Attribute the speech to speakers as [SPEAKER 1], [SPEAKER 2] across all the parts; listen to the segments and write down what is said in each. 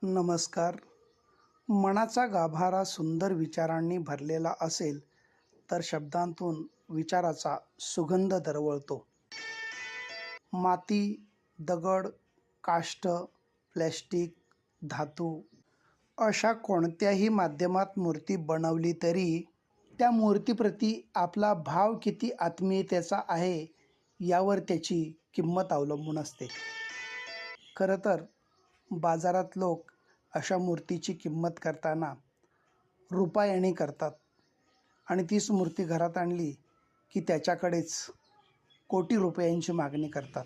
[SPEAKER 1] नमस्कार. मनाचा गाभारा सुंदर विचारांनी भरलेला असेल तर शब्दांतून विचाराचा सुगंध दरवळतो. माती, दगड, काष्ट, प्लॅस्टिक, धातू अशा कोणत्याही माध्यमात मूर्ती बनवली तरी त्या मूर्तीप्रती आपला भाव किती आत्मीयतेचा आहे यावर त्याची किंमत अवलंबून असते. खरं तर बाजारात लोक अशा मूर्तीची किंमत करताना रुपयाने करतात आणि तीच मूर्ती घरात आणली की त्याच्याकडेच कोटी रुपयांची मागणी करतात.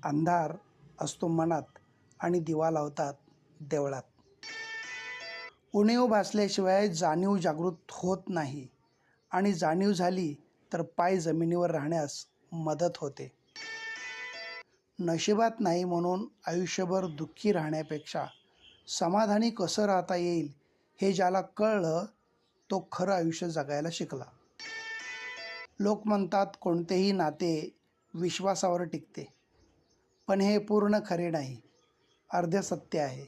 [SPEAKER 1] अंधार असतो मनात आणि दिवा लावतात देवळात. उणीव भासल्याशिवाय जाणीव जागृत होत नाही आणि जाणीव झाली तर पाय जमिनीवर राहण्यास मदत होते. नशिबात नाही म्हणून आयुष्यभर दुःखी राहण्यापेक्षा समाधानी कसं राहता येईल हे ज्याला कळलं तो खरं आयुष्य जगायला शिकला. लोक म्हणतात कोणतेही नाते विश्वासावर टिकते, पण हे पूर्ण खरे नाही, अर्धे सत्य आहे.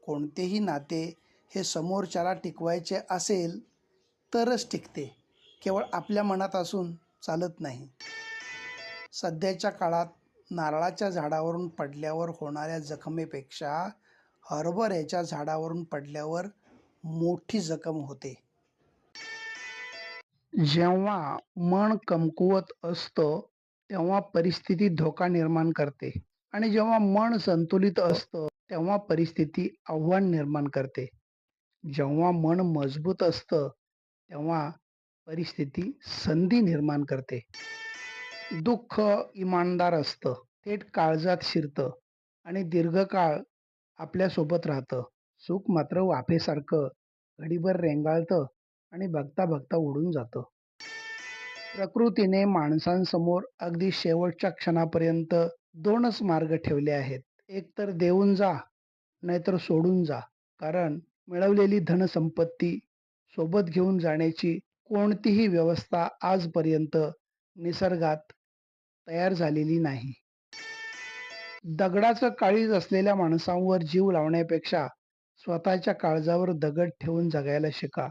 [SPEAKER 1] कोणतेही नाते हे समोरच्याला टिकवायचे असेल तरच टिकते, केवळ आपल्या मनात असून चालत नाही. सध्याच्या काळात नारळाच्या झाडावरून पडल्यावर होणाऱ्या जखमेपेक्षा हरभऱ्याच्या झाडावरून पडल्यावर मोठी जखम होते. जेव्हा मन कमकुवत असतं तेव्हा परिस्थिती धोका निर्माण करते आणि जेव्हा मन संतुलित असतं तेव्हा परिस्थिती आव्हान निर्माण करते. जेव्हा मन मजबूत असतं तेव्हा परिस्थिती संधी निर्माण करते. दुःख इमानदार असतं, थेट काळजात शिरतं आणि दीर्घकाळ आपल्यासोबत राहतं. सुख मात्र वाफेसारखं घडीभर रेंगाळतं आणि बघता बघता उडून जातं. प्रकृतीने माणसांसमोर अगदी शेवटच्या क्षणापर्यंत दोनच मार्ग ठेवले आहेत. एक तर देऊन जा, नाहीतर सोडून जा. कारण मिळवलेली धनसंपत्ती सोबत घेऊन जाण्याची कोणतीही व्यवस्था आजपर्यंत निसर्गात तयार झालेली नाही. दगडाचं काळीज असलेल्या माणसांवर जीव लावण्यापेक्षा स्वतःच्या काळजावर दगड ठेवून जगायला शिका.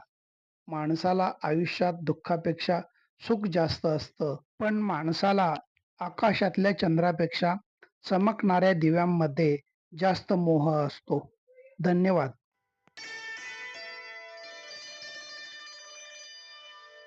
[SPEAKER 1] माणसाला आयुष्यात दुःखापेक्षा सुख जास्त असतं, पण माणसाला आकाशातल्या चंद्रापेक्षा चमकणाऱ्या दिव्यांमध्ये जास्त मोह असतो. धन्यवाद.